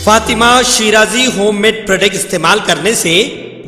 Fatima Shirazi homemade product इस्तेमाल करने से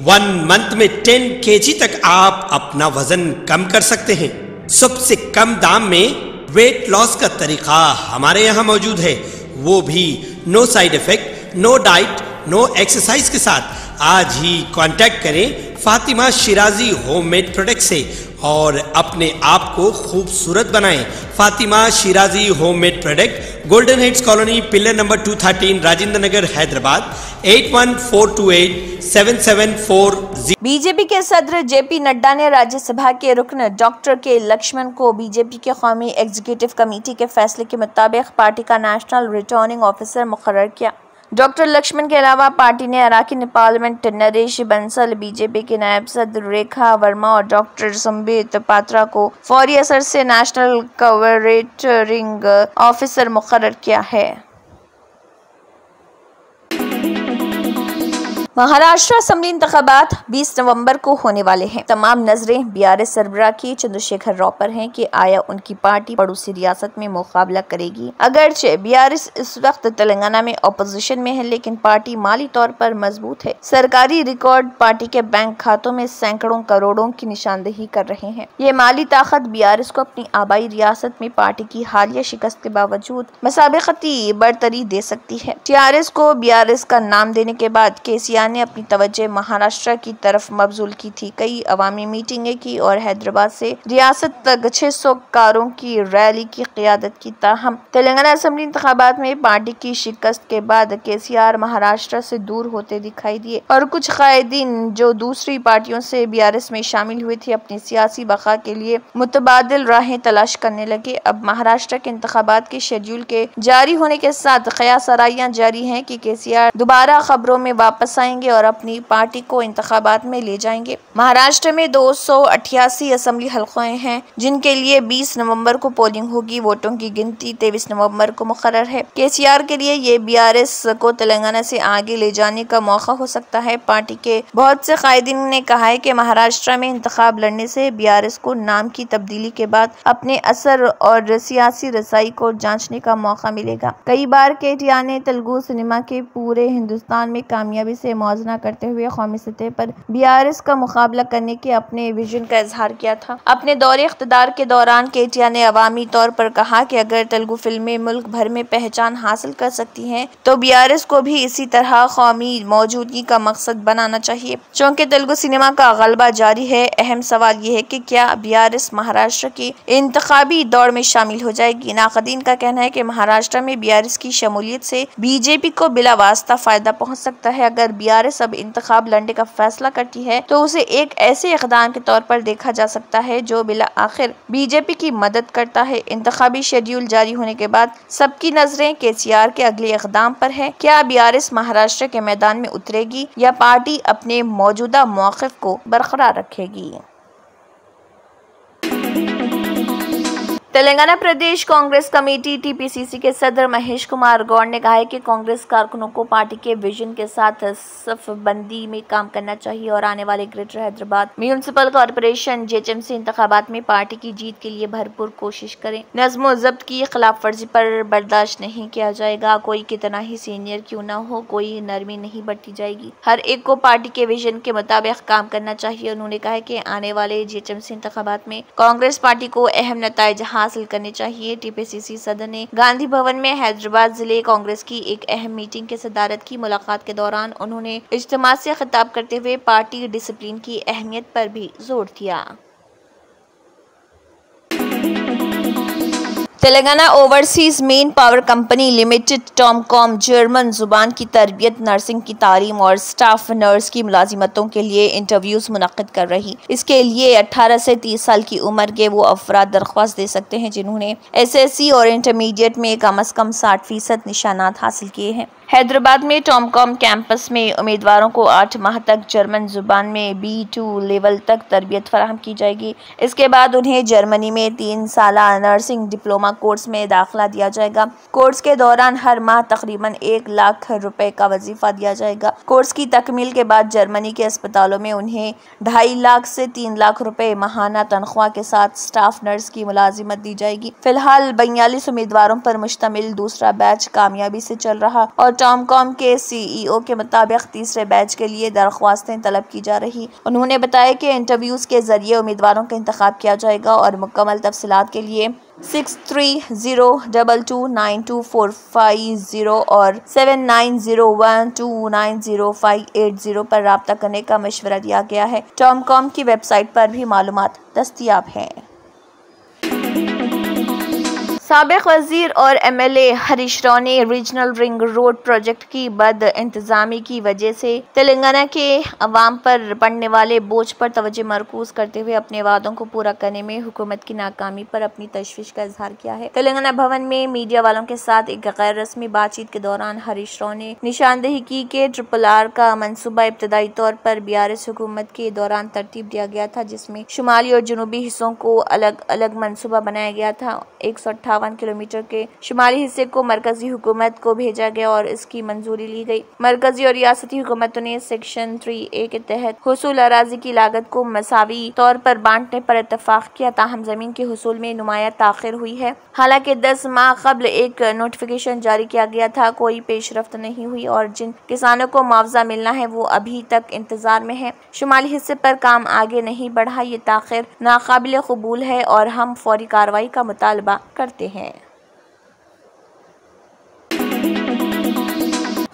1 मंथ में 10 kg तक आप अपना वजन कम कर सकते हैं। सबसे कम दाम में वेट लॉस का तरीका हमारे यहाँ मौजूद है, वो भी no side effect, no diet, no exercise के साथ। आज ही कांटेक्ट करें फातिमा शिराजी होममेड प्रोडक्ट से और अपने आप को खूबसूरत बनाएं। Fatima Shirazi homemade product, golden heads colony, pillar number 213, Rajendra Nagar, Hyderabad 81428774। BJP के सदर जेपी नड्डा ने राज्यसभा के रुकन डॉक्टर के लक्ष्मण को बीजेपी के कौमी एग्जीक्यूटिव कमेटी के फैसले के मुताबिक पार्टी का नेशनल रिटर्निंग ऑफिसर मुकर्रर किया। डॉक्टर लक्ष्मण के अलावा पार्टी ने अरकान पार्लियामेंट नरेश बंसल, बीजेपी के नायब सदर रेखा वर्मा और डॉक्टर संबित पात्रा को फौरी असर से नेशनल कवरेटरिंग ऑफिसर मुकर्रर किया है। महाराष्ट्र असेंबली इंतखाबात 20 नवंबर को होने वाले हैं। तमाम नजरें बीआरएस सरबराह की चंद्रशेखर राव पर हैं कि आया उनकी पार्टी पड़ोसी रियासत में मुकाबला करेगी। अगरचे बीआरएस इस वक्त तेलंगाना में अपोजिशन में है, लेकिन पार्टी माली तौर पर मजबूत है। सरकारी रिकॉर्ड पार्टी के बैंक खातों में सैकड़ों करोड़ों की निशानदेही कर रहे हैं। ये माली ताकत बीआरएस को अपनी आबाई रियासत में पार्टी की हालिया शिकस्त के बावजूद मसाबकती बढ़तरी दे सकती है। टीआरएस को बीआरएस का नाम देने के बाद केसीआर ने अपनी तवज्जो महाराष्ट्र की तरफ मबजूल की थी। कई अवामी मीटिंगें की और हैदराबाद से रियासत तक 600 कारों की रैली की क़ियादत की। ताहम तेलंगाना असेंबली इंतखाबात में पार्टी की शिकस्त के बाद केसीआर महाराष्ट्र से दूर होते दिखाई दिए और कुछ कायदीन जो दूसरी पार्टियों से बीआरएस में शामिल हुए थे अपनी सियासी बका के लिए मुतबादिल राहें तलाश करने लगे। अब महाराष्ट्र के इंतखाबात के शेड्यूल के जारी होने के साथ क़यासराइयां जारी हैं कि केसीआर दोबारा खबरों में वापस आएंगे और अपनी पार्टी को इंतखाबात में ले जाएंगे। महाराष्ट्र में 288 असेंबली हलक़े हैं जिनके लिए 20 नवंबर को पोलिंग होगी। वोटों की गिनती 23 नवंबर को मुकर्रर है। केसीआर के लिए ये बीआरएस को तेलंगाना से आगे ले जाने का मौका हो सकता है। पार्टी के बहुत से कायदीन ने कहा है कि महाराष्ट्र में इंतखाब लड़ने से बीआरएस को नाम की तब्दीली के बाद अपने असर और सियासी रसाई को जांचने का मौका मिलेगा। कई बार केटीआर ने तेलुगु सिनेमा के पूरे हिंदुस्तान में कामयाबी से मौजना करते हुए कौमी सतह पर बीआरएस का मुकाबला करने के अपने विजन का इजहार किया था। अपने दौरे इख्तिदार के दौरान केटीआर ने अवामी तौर पर कहा कि अगर तेलुगु फिल्में मुल्क भर में पहचान हासिल कर सकती हैं तो बीआरएस को भी इसी तरह कौमी मौजूदगी का मकसद बनाना चाहिए। चूँकि तेलुगु सिनेमा का गलबा जारी है, अहम सवाल ये है कि क्या बीआरएस महाराष्ट्र की इंतखाबी दौड़ में शामिल हो जाएगी। नाक़दीन का कहना है कि महाराष्ट्र में बीआरएस की शमूलियत से बीजेपी को बिला वास्ता फायदा पहुँच सकता है। अगर बीआरएस अब इंतखाब लड़ने का फैसला करती है तो उसे एक ऐसे इक़दाम के तौर पर देखा जा सकता है जो बिला आखिर बीजेपी की मदद करता है। इंतखाबी शेड्यूल जारी होने के बाद सबकी नजरें केसीआर के अगले इक़दाम पर है। क्या बीआरएस महाराष्ट्र के मैदान में उतरेगी या पार्टी अपने मौजूदा मौक़िफ़ को बरकरार रखेगी। तेलंगाना प्रदेश कांग्रेस कमेटी टीपीसीसी के सदर महेश कुमार गौड़ ने कहा है कि कांग्रेस कारकुनों को पार्टी के विजन के साथ सफबंदी में काम करना चाहिए और आने वाले greater Hyderabad municipal corporation GHMC इंतखाबात में पार्टी की जीत के लिए भरपूर कोशिश करें। नज़्म ज़ब्त की खिलाफ वर्जी पर बर्दाश्त नहीं किया जाएगा। कोई कितना ही सीनियर क्यों ना हो, कोई नरमी नहीं बरती जाएगी। हर एक को पार्टी के विजन के मुताबिक काम करना चाहिए। उन्होंने कहा कि आने वाले जेएचएमसी इंतखाबात में कांग्रेस पार्टी को अहम नताइज हासिल करने चाहिए। टीपीसीसी सदर ने गांधी भवन में हैदराबाद जिले कांग्रेस की एक अहम मीटिंग के सदारत की। मुलाकात के दौरान उन्होंने इज्तिमा से खिताब करते हुए पार्टी डिसिप्लिन की अहमियत पर भी जोर दिया। Telangana overseas manpower company limited Tomcom German जुबान की तरबियत, नर्सिंग की तालीम और स्टाफ नर्स की मुलाजिमतों के लिए इंटरव्यूज मुनक्किद कर रही। इसके लिए 18 से 30 साल की उम्र के वो अफराद दरख्वास्त दे सकते हैं जिन्होंने एसएससी और इंटरमीडिएट में कम अज कम 60% निशानात हासिल किए हैं। हैदराबाद में टॉमकॉम कैंपस में उम्मीदवारों को 8 माह तक जर्मन जुबान में B2 लेवल तक तरबियत फराहम की जाएगी। इसके बाद उन्हें जर्मनी में 3 साला नर्सिंग डिप्लोमा कोर्स में दाखिला दिया जाएगा। कोर्स के दौरान हर माह तकरीबन 1 लाख रुपए का वजीफा दिया जाएगा। कोर्स की तकमील के बाद जर्मनी के अस्पतालों में उन्हें 2.5 लाख से 3 लाख रुपए माहाना तनख्वाह के साथ स्टाफ नर्स की मुलाजिमत दी जाएगी। फिलहाल 42 उम्मीदवारों पर मुश्तमिल दूसरा बैच कामयाबी से चल रहा और टॉमकॉम के CEO के मुताबिक तीसरे बैच के लिए दरख्वास्तें तलब की जा रही। उन्होंने बताया कि इंटरव्यूज के जरिए उम्मीदवारों का इंतखाब किया जाएगा और मुकम्मल तफसीलात के लिए 6302292450 और 7901290580 पर राब्ता करने का मशवरा दिया गया है। टॉमकॉम की वेबसाइट पर भी मालूमात दस्तयाब हैं। साबिक वजीर और MLA हरीश राव ने रीजनल रिंग रोड प्रोजेक्ट की बद इंतजामी की वजह से तेलंगाना के अवाम पर पड़ने वाले बोझ पर तवज्जो मरकूज करते हुए अपने वादों को पूरा करने में हुकूमत की नाकामी पर अपनी तशवीश का इजहार किया है। तेलंगाना भवन में मीडिया वालों के साथ एक गैर रस्मी बातचीत के दौरान हरीश राव ने निशानदेही की कि RRR का मंसूबा इब्तदाई तौर पर BRS हुकूमत के दौरान तरतीब दिया गया था, जिसमें शुमाली और जनूबी हिस्सों को अलग अलग मंसूबा बनाया गया था। 158 किलोमीटर के शुमाली हिस्से को मरकजी हुकूमत को भेजा गया और इसकी मंजूरी ली गई। मरकजी और रियासती हुकूमतों ने सेक्शन 3A के तहत हुसूल अराजी की लागत को मसावी तौर पर बांटने पर इत्तफाक किया, ताहम जमीन के हुसूल में नुमाया ताखिर हुई है। हालांकि 10 माह कबल एक नोटिफिकेशन जारी किया गया था, कोई पेशरफ्त नहीं हुई और जिन किसानों को मुआवजा मिलना है वो अभी तक इंतजार में है। शुमाली हिस्से पर काम आगे नहीं बढ़ा, ये ताखिर नाकाबिल कबूल है और हम फौरी कार्रवाई का मुतालबा करते हैं।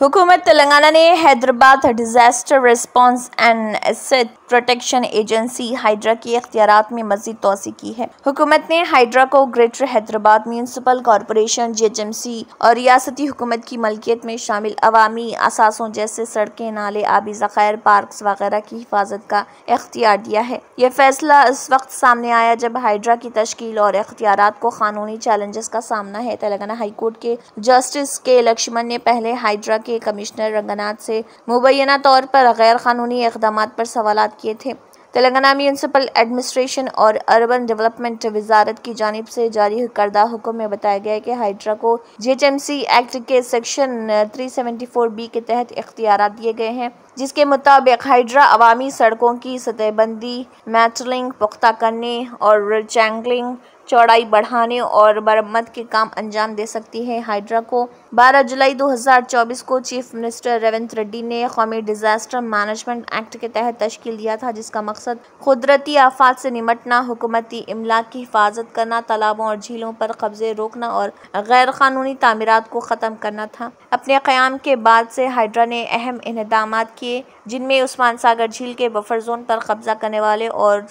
हुकूमत तेलंगाना ने Hyderabad disaster response and asset protection agency hydra की इख्तियारात में मजीद तोसी की है। हुकूमत ने हाइड्रा को greater Hyderabad municipal corporation GHMC और रियासती हुकूमत की मलकियत में शामिल अवामी असासों जैसे सड़कें, नाले, आबी ज़खायर, पार्क्स वगैरह की हिफाजत का इख्तियार दिया है। यह फैसला इस वक्त सामने आया जब हाइड्रा की तश्कील और इख्तियारात को कानूनी चैलेंजेस का सामना है। तेलंगाना हाई कोर्ट के जस्टिस के लक्ष्मण ने पहले हाइड्रा के कमिश्नर रंगनाथ से मुबैना तौर पर गैर कानूनी इक़दामात पर सवालात किए थे। तेलंगाना म्यूनिसिपल एडमिनिस्ट्रेशन और अर्बन डेवलपमेंट वजारत की जानिब से जारी करदा हुक्म में बताया गया है कि हाइड्रा को GHMC एक्ट के सेक्शन 374B के तहत इख्तियारात दिए गए हैं, जिसके मुताबिक हाइड्रा अवामी सड़कों की सतहबंदी, मेटलिंग पुख्ता करने और चैंगलिंग, चौड़ाई बढ़ाने और मरम्मत के काम अंजाम दे सकती है। हाइड्रा को 12 जुलाई 2024 को चीफ मिनिस्टर रेवंत रेड्डी ने कौमी डिजास्टर मैनेजमेंट एक्ट के तहत तश्कील दिया था, जिसका मकसद कुदरती आफात से निमटना, हुकूमती इमलाक की हिफाजत करना, तालाबों और झीलों पर कब्जे रोकना और गैर कानूनी तामीरात को ख़त्म करना था। अपने क़याम के बाद से हाइड्रा ने अहम इक़दामात किए, जिनमें उस्मान सागर झील के बफर जोन पर कब्जा करने वाले और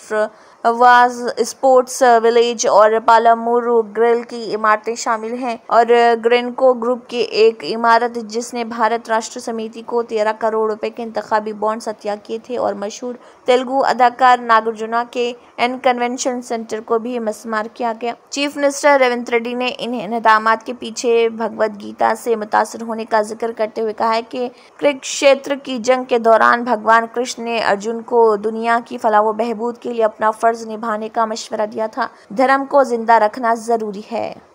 वाज स्पोर्ट्स विलेज और पालामुर ग्रिल की इमारतें शामिल हैं और ग्रेनको ग्रुप की एक इमारत जिसने भारत राष्ट्र समिति को 13 करोड़ रुपए के इंतखाबी बॉन्ड अता किए थे और मशहूर तेलुगु अदाकार नागार्जुना के एन कन्वेंशन सेंटर को भी मस्मार किया गया। चीफ मिनिस्टर रेवंत रेड्डी ने इन इक़दामात के पीछे भगवद गीता से मुतासर होने का जिक्र करते हुए कहा है कि कुरुक्षेत्र की जंग के दौरान भगवान कृष्ण ने अर्जुन को दुनिया की फलाह व बहबूद के लिए अपना फर्ज निभाने का मशवरा दिया था। धर्म को जिंदा रखना जरूरी है।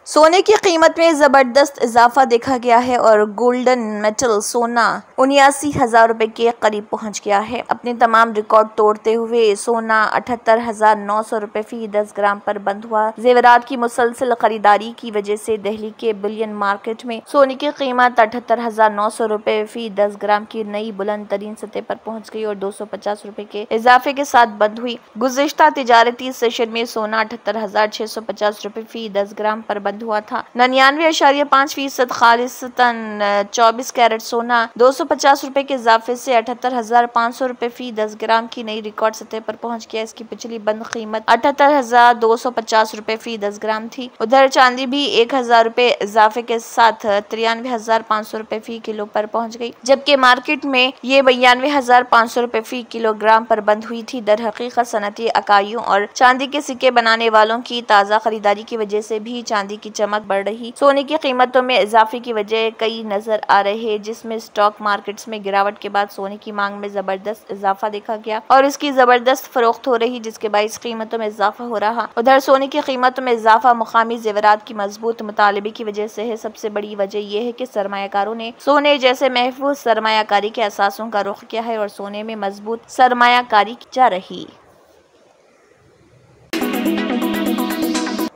सोने की कीमत में जबरदस्त इजाफा देखा गया है और गोल्डन मेटल सोना 79,000 रुपए के करीब पहुंच गया है। अपने तमाम रिकॉर्ड तोड़ते हुए सोना 78,900 रुपए फी 10 ग्राम पर बंद हुआ। जेवरात की मुसलसल खरीदारी की वजह से दिल्ली के बुलियन मार्केट में सोने की कीमत 78,900 रुपए फी 10 ग्राम की नई बुलंद तरीन सतह पर पहुंच गई और 250 रुपए के इजाफे के साथ बंद हुई। गुज़िश्ता तिजारती सेशन में सोना 78,650 रुपए फी 10 ग्राम पर बंद हुआ था। 99.5% खालिसतन 24 कैरेट सोना 250 रुपए के इजाफे से 78,500 रुपए फी 10 ग्राम की नई रिकॉर्ड सतह पर पहुंच गया। इसकी पिछली बंद कीमत 78,250 रुपए फी 10 ग्राम थी। उधर चांदी भी 1,000 रुपए इजाफे के साथ 93,500 रुपए फी किलो पर पहुंच गई, जबकि मार्केट में ये 92,500 रुपए फी किलोग्राम पर बंद हुई थी। दर हकीकत सनती इकाइयों और चांदी के सिक्के बनाने वालों की ताज़ा खरीदारी की वजह से भी चांदी की की चमक बढ़ रही। सोने की कीमतों में इजाफे की वजह कई नजर आ रहे हैं, जिसमें स्टॉक मार्केट्स में गिरावट के बाद सोने की मांग में जबरदस्त इजाफा देखा गया और इसकी जबरदस्त फरोख्त हो रही, जिसके बाइस कीमतों में इजाफा हो रहा। उधर सोने की कीमतों में इजाफा मुकामी जेवरात की मजबूत मुतालबे की वजह से है। सबसे बड़ी वजह यह है कि सरमायाकारों ने सोने जैसे महफूज सरमायाकारी के असासों का रुख किया है और सोने में मजबूत सरमायाकारी की जा रही।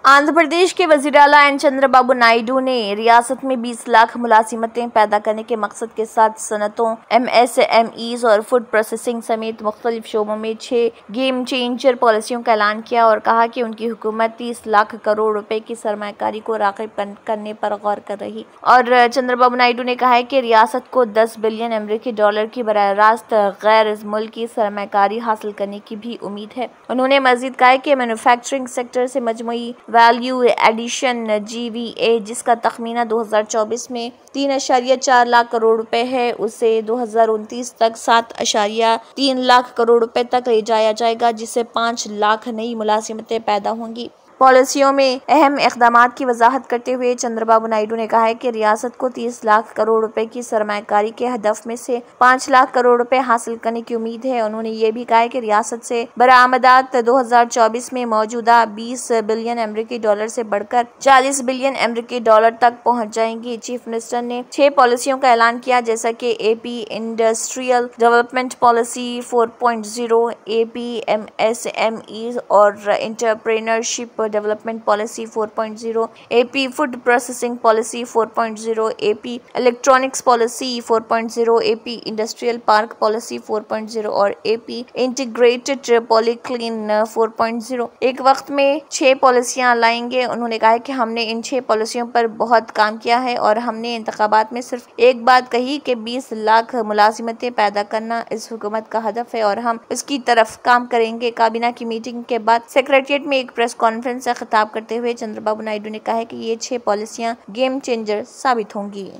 आंध्र प्रदेश के वजीर आला एन चंद्रबाबू नायडू ने रियासत में 20 लाख मुलाजिमतें पैदा करने के मकसद के साथ सनतों, MSMEs और फूड प्रोसेसिंग समेत मुख्तलिफ शोबों में 6 गेम चेंजर पॉलिसियों का ऐलान किया और कहा कि उनकी हुकूमत 30 लाख करोड़ रुपए की सरमाकारी को राग़िब करने पर गौर कर रही। और चंद्रबाबू नायडू ने कहा है कि रियासत को $10 बिलियन अमेरिकी डॉलर की बराह रास्त गैर मुल्की सरमाकारी हासिल करने की भी उम्मीद है। उन्होंने मजीद कहा कि मैन्युफैक्चरिंग सेक्टर से मजमूई वैल्यू एडिशन GVA जिसका तखमीना 2024 में 3.4 लाख करोड़ रुपए है, उसे 2029 तक 7.3 लाख करोड़ रुपए तक ले जाया जाएगा, जिससे 5 लाख नई मुलाजिमतें पैदा होंगी। पॉलिसियों में अहम इक़दामात की वजाहत करते हुए चंद्रबाबू नायडू ने कहा है कि रियासत को 30 लाख करोड़ रुपए की सरमाकारी के हदफ में से 5 लाख करोड़ रुपए हासिल करने की उम्मीद है। उन्होंने ये भी कहा है कि रियासत से बरामदात 2024 में मौजूदा 20 बिलियन अमेरिकी डॉलर से बढ़कर 40 बिलियन अमेरिकी डॉलर तक पहुंच जाएंगी। चीफ मिनिस्टर ने 6 पॉलिसियों का ऐलान किया, जैसा कि AP industrial development policy 4.0, AP MSME और entrepreneurship development policy 4.0, AP food processing policy 4.0, AP electronics policy 4.0, AP industrial park policy 4.0 और AP इंटीग्रेटेड पॉलीक्लीन 4.0 एक वक्त में 6 पॉलिसियां लाएंगे। उन्होंने कहा कि हमने इन 6 पॉलिसियों पर बहुत काम किया है और हमने इंतखाबात में सिर्फ एक बात कही कि 20 लाख मुलाजिमतें पैदा करना इस हुकूमत का हदफ है और हम इसकी तरफ काम करेंगे। काबीना की मीटिंग के बाद सेक्रेटेरिएट में एक प्रेस कॉन्फ्रेंस से खिताब करते हुए चंद्रबाबू नायडू ने कहा कि ये 6 पॉलिसियां गेम चेंजर साबित होंगी।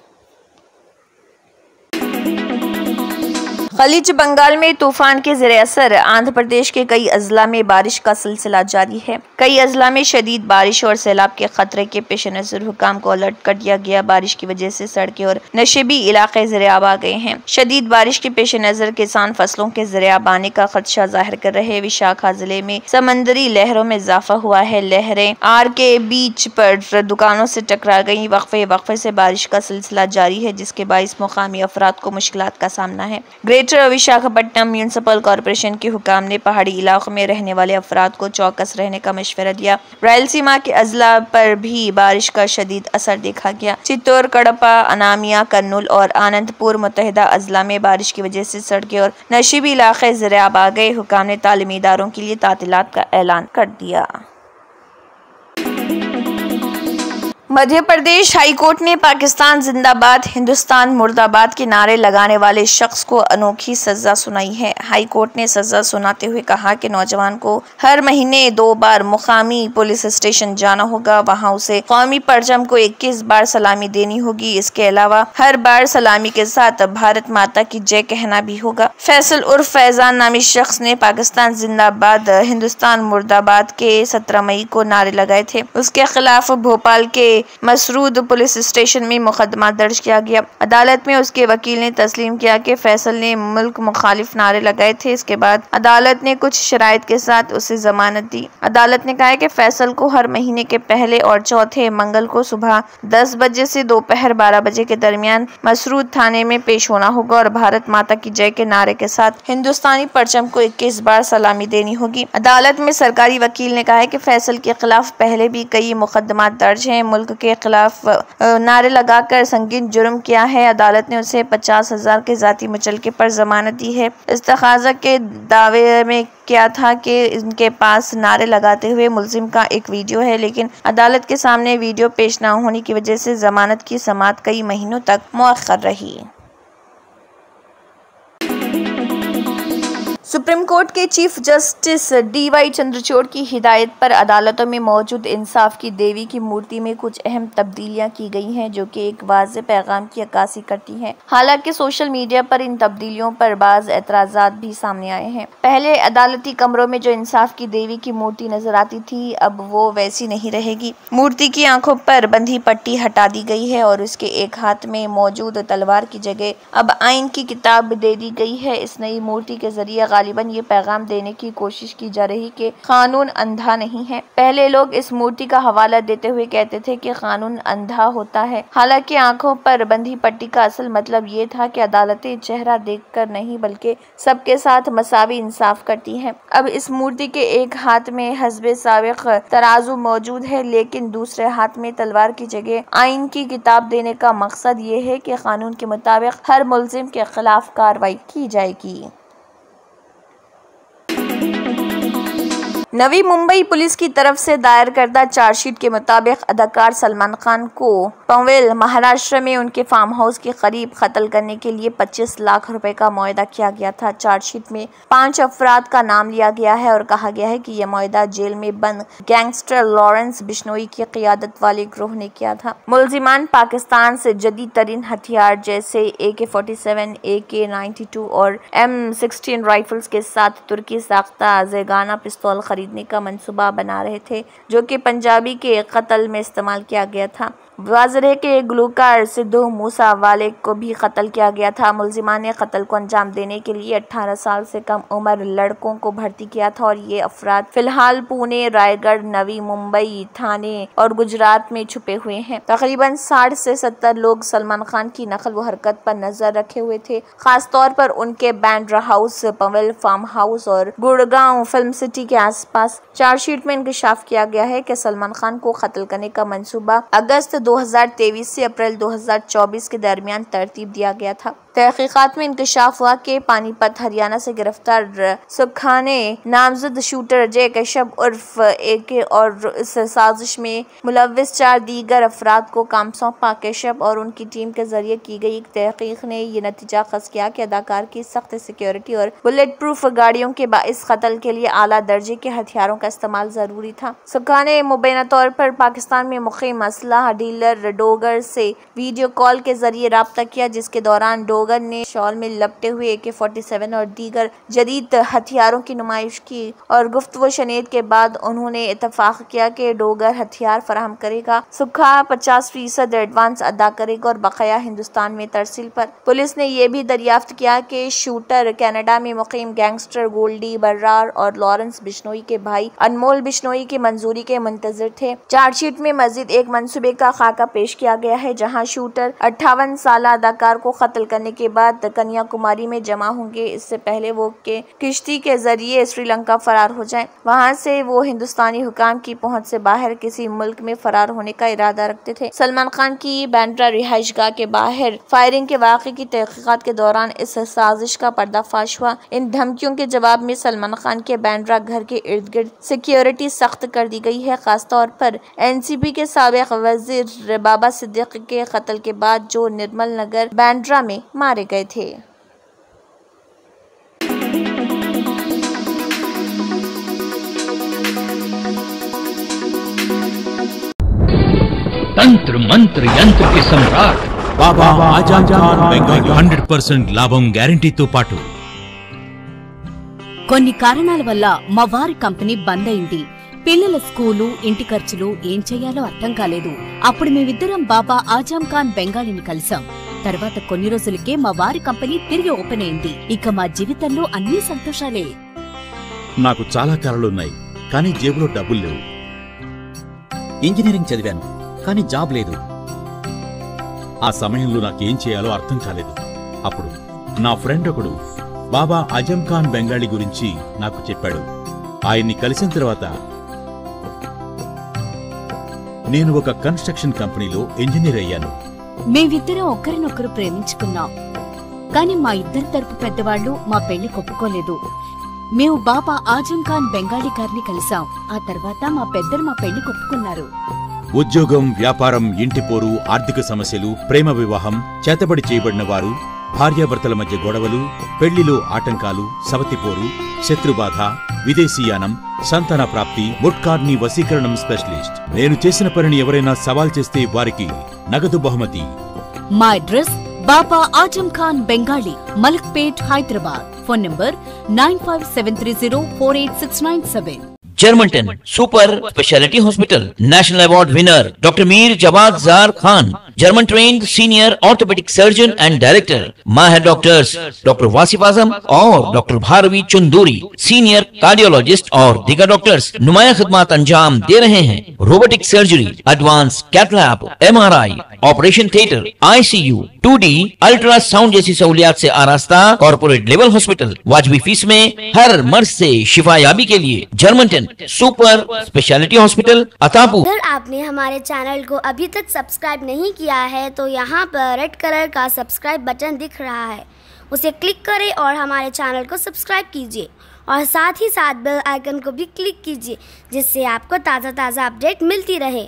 खलीज बंगाल में तूफान के ज़ेरे असर आंध्र प्रदेश के कई अजला में बारिश का सिलसिला जारी है। कई अजला में शदीद बारिश और सैलाब के खतरे के पेश नजर हुकाम को अलर्ट कर दिया गया। बारिश की वजह से सड़कें और नशेबी इलाके ज़ेरे-आब आ गए हैं। शदीद बारिश के पेश नजर किसान फसलों के ज़ेरे-आब आने का खदशा जाहिर कर रहे। विशाखा जिले में समंदरी लहरों में इजाफा हुआ है। लहरें आर के बीच पर दुकानों से टकरा गई। वक्फे से बारिश का सिलसिला जारी है, जिसके बाइस मुकामी अफराद को मुश्किलात का सामना है। ग्रेटर विशाखापट्टनम म्यूनिसिपल कॉरपोरेशन के हुकाम ने पहाड़ी इलाकों में रहने वाले अफराद को चौकस रहने का मशवरा दिया। रायलसीमा के अजला पर भी बारिश का शदीद असर देखा गया। चित्तौड़, कड़पा, अनामिया, कर्नूल और आनंदपुर मुत्तहिदा अजला में बारिश की वजह से सड़कें और नशीबी इलाके ज़ेरे-आब आ गए। हुकाम ने तालीमी इदारों के लिए तातीलात का ऐलान कर दिया। मध्य प्रदेश हाई कोर्ट ने पाकिस्तान जिंदाबाद हिंदुस्तान मुर्दाबाद के नारे लगाने वाले शख्स को अनोखी सजा सुनाई है। हाई कोर्ट ने सजा सुनाते हुए कहा कि नौजवान को हर महीने 2 बार मुकामी पुलिस स्टेशन जाना होगा। वहां उसे कौमी परचम को 21 बार सलामी देनी होगी। इसके अलावा हर बार सलामी के साथ भारत माता की जय कहना भी होगा। फैसल उर्फ फैजान नामी शख्स ने पाकिस्तान जिंदाबाद हिंदुस्तान मुर्दाबाद के 17 मई को नारे लगाए थे। उसके खिलाफ भोपाल के मसरूद पुलिस स्टेशन में मुकदमा दर्ज किया गया। अदालत में उसके वकील ने तस्लीम किया कि फैसल ने मुल्क मुखालिफ नारे लगाए थे। इसके बाद अदालत ने कुछ शराइत के साथ उसे जमानत दी। अदालत ने कहा कि फैसल को हर महीने के पहले और चौथे मंगल को सुबह 10 बजे से दोपहर 12 बजे के दरमियान मसरूद थाने में पेश होना होगा और भारत माता की जय के नारे के साथ हिंदुस्तानी परचम को 21 बार सलामी देनी होगी। अदालत में सरकारी वकील ने कहा है कि फैसल के खिलाफ पहले भी कई मुकदमा दर्ज हैं। मुल्क के खिलाफ नारे लगाकर संगीन जुर्म किया है। अदालत ने उसे 50,000 के जाती मुचलके पर जमानत दी है। इस्तखाजा के दावे में क्या था कि इनके पास नारे लगाते हुए मुलजिम का एक वीडियो है, लेकिन अदालत के सामने वीडियो पेश न होने की वजह से जमानत की समाअत कई महीनों तक मुअख्खर रही। सुप्रीम कोर्ट के चीफ जस्टिस DY चंद्रचूड़ की हिदायत पर अदालतों में मौजूद इंसाफ की देवी की मूर्ति में कुछ अहम तब्दीलियां की गई हैं, जो कि एक वाज़ेह पैगाम की अक्कासी करती हैं। हालांकि सोशल मीडिया पर इन तब्दीलियों पर बाज़ एतराज़ात भी सामने आए हैं। पहले अदालती कमरों में जो इंसाफ की देवी की मूर्ति नजर आती थी, अब वो वैसी नहीं रहेगी। मूर्ति की आंखों पर बंधी पट्टी हटा दी गई है और उसके एक हाथ में मौजूद तलवार की जगह अब आइन की किताब दे दी गई है। इस नई मूर्ति के जरिए गालिबन ये पैगाम देने की कोशिश की जा रही कि कानून अंधा नहीं है। पहले लोग इस मूर्ति का हवाला देते हुए कहते थे कि कानून अंधा होता है। हालांकि आंखों पर बंधी पट्टी का असल मतलब ये था कि अदालतें चेहरा देखकर नहीं बल्कि सबके साथ मसावी इंसाफ करती हैं। अब इस मूर्ति के एक हाथ में हस्बे साबिक तराजू मौजूद है, लेकिन दूसरे हाथ में तलवार की जगह आइन की किताब देने का मकसद ये है कि कानून के मुताबिक हर मुल्जिम के खिलाफ कार्रवाई की जाएगी। नवी मुंबई पुलिस की तरफ से दायर करदा चार्जशीट के मुताबिक अदाकार सलमान खान को पनवेल महाराष्ट्र में उनके फार्म हाउस के करीब कत्ल करने के लिए 25 लाख रुपए का मुआहदा किया गया था। चार्जशीट में 5 अफराद का नाम लिया गया है और कहा गया है कि यह मुआहदा जेल में बंद गैंगस्टर लॉरेंस बिश्नोई की क़ियादत वाले गिरोह ने किया था। मुलजिमान पाकिस्तान से जदीद तरीन हथियार जैसे AK-47, AK-92 और M16 राइफल्स के साथ तुर्की साख्ता ज़ेगाना पिस्तौल खरीदने का मंसूबा बना रहे थे, जो कि पंजाबी के कत्ल में इस्तेमाल किया गया था। वाज़ेह है कि गुलकार सिद्धू मूसा वाले को भी कत्ल किया गया था। मुलजिमान ने कत्ल को अंजाम देने के लिए 18 साल से कम उम्र लड़कों को भर्ती किया था और ये अफराद फिलहाल पुणे, रायगढ़, नवी मुंबई, थाने और गुजरात में छुपे हुए हैं। तकरीबन 60 से 70 लोग सलमान खान की नकल व हरकत पर नजर रखे हुए थे, खास तौर पर उनके Bandra house, Panvel farm house और गुड़गांव फिल्म सिटी के आसपास। चार्जशीट में इंकशाफ किया गया है कि सलमान खान को कत्ल करने का मंसूबा अगस्त 2023 से अप्रैल 2024 के दरमियान तरतीब दिया गया था। तहकीकात में इंकशाफ हुआ कि पानीपत हरियाणा से गिरफ्तार सुखाने नामजद शूटर अजय कश्यप उर्फ AK और इस साजिश में मुलविस 4 दीगर अफराद को काम सौंपा। कश्यप और उनकी टीम के जरिए की गई एक तहकीक ने यह नतीजा खस किया कि अदाकार की सख्त सिक्योरिटी और बुलेट प्रूफ गाड़ियों के बाइस कत्ल के लिए आला दर्जे के हथियारों का इस्तेमाल जरूरी था। सुखाने मुबैना तौर पर पाकिस्तान में मुक़ीम असलहा डीलर डोगर से वीडियो कॉल के जरिए राब्ता किया, जिसके दौरान डोगर ने शॉल में लपटे हुए AK-47 और दीगर जदीद हथियारों की नुमाइश की और गुफ्तगू शनीद के बाद उन्होंने इत्तफाक किया कि डोगर हथियार फराहम करेगा। सुखा 50% एडवांस अदा करेगा और बकाया हिंदुस्तान में तरसील पर। पुलिस ने यह भी दरियाफ्त किया कि शूटर कनाडा में मुकीम गैंगस्टर गोल्डी बर्रार और लॉरेंस बिश्नोई के भाई अनमोल बिश्नोई की मंजूरी के मुंतजिर थे। चार्जशीट में मजीद एक मंसूबे का खाका पेश किया गया है, जहां शूटर 58 साल अदाकार को कत्ल करने के बाद कन्याकुमारी में जमा होंगे। इससे पहले वो के किश्ती के जरिए श्रीलंका फरार हो जाएं। वहां से वो हिंदुस्तानी हुकाम की पहुंच से बाहर किसी मुल्क में फरार होने का इरादा रखते थे। सलमान खान की बैंड्रा रिहाइशगाह के बाहर फायरिंग के वाक़े की तहकीकात के दौरान इस साजिश का पर्दाफाश हुआ। इन धमकियों के जवाब में सलमान खान के बैंड्रा घर के इर्द गिर्द सिक्योरिटी सख्त कर दी गई है, खासतौर पर NCP के साबिक वजीर बाबा सिद्दीकी के कत्ल के बाद जो निर्मल नगर बैंड्रा में मारे गए थे। तंत्र मंत्र यंत्र के सम्राट बाबा आजम खान बెంగాలీ 100% లాభం గ్యారెంటీతో పాటు కొన్ని కారణాల వల్ల మా వారి కంపెనీ బంద్ అయింది. పిల్లల స్కూలు, ఇంటి ఖర్చులు ఏం చేయాలో అర్థం కాలేదు. అప్పుడు మేమిద్దరం బాబా ఆజం ఖాన్ బెంగాలీని కలిసాం. తర్వాత కొన్ని రోజులకే మా వారి కంపెనీ తిరిగి ఓపెన్ అయింది. ఇక మా జీవితంలో అన్ని సంతోషాలే. నాకు చాలా కలలున్నాయి, కానీ జేబులో డబ్బులు లేవు. ఇంజనీరింగ్ చదివాను, కానీ జాబ్ లేదు. ఆ సమయంలో నాకేం చేయాలో అర్థం కాలేదు. అప్పుడు నా ఫ్రెండ్ ఒకడు బాబా ఆజం ఖాన్ బెంగాలీ గురించి నాకు చెప్పాడు. ఆయన్ని కలిసిన తర్వాత నేను ఒక కన్స్ట్రక్షన్ కంపెనీలో ఇంజనీర్ అయ్యాను. మేమిద్దరం ఒకరినొకరు ప్రేమించుకున్నాం. కాని మా ఇద్దరి తరపు పెద్దవాళ్లు మా పెళ్లి ఒప్పుకోలేదు. మేము బాబా ఆజం ఖాన్ బెంగాలీ గారిని కలిసాం. ఆ తర్వాత మా పెద్దలు మా పెళ్లి ఒప్పుకున్నారు. ఉద్యోగం, వ్యాపారం, ఇంటి పోరు, ఆర్థిక సమస్యలు, ప్రేమ వివాహం, చేతబడి చేయబడిన వారు, భార్యాభర్తల మధ్య గొడవలు, పెళ్లిలో ఆటంకాలు, సవతిపోరు, శత్రుబాధ, విదేశీయానం, సంతాన ప్రాప్తి, ముట్కార్ని వశీకరణం స్పెషలిస్ట్. నేను చేసిన పనిని ఎవరైనా సవాల్ చేస్తే వారికి నగదు బహుమతి. మా address Baba Azam Khan Bengali, Malakpet, Hyderabad. Phone number 9573048697. Germanten super speciality hospital, national award winner doctor Mir Jawad Zar Khan, German trained senior orthopaedic surgeon and director. माहिर डॉक्टर्स डॉक्टर वासिफ आजम और doctor Bharavi Chanduri, senior cardiologist और दीगर डॉक्टर्स नुमाया खिदमत अंजाम दे रहे हैं. Robotic surgery, advance cath lab, MRI, operation theatre, ICU, 2D ultrasound जैसी सहूलियात से आरास्ता कॉर्पोरेट लेवल हॉस्पिटल. वाजबी फीस में हर मर्ज से शिफायाबी के लिए जर्मनटन सुपर स्पेशलिटी हॉस्पिटल, अतापू. अगर आपने हमारे चैनल को अभी तक सब्सक्राइब नहीं किया है तो यहाँ पर रेड कलर का सब्सक्राइब बटन दिख रहा है, उसे क्लिक करें और हमारे चैनल को सब्सक्राइब कीजिए और साथ ही साथ बेल आइकन को भी क्लिक कीजिए, जिससे आपको ताज़ा अपडेट मिलती रहे.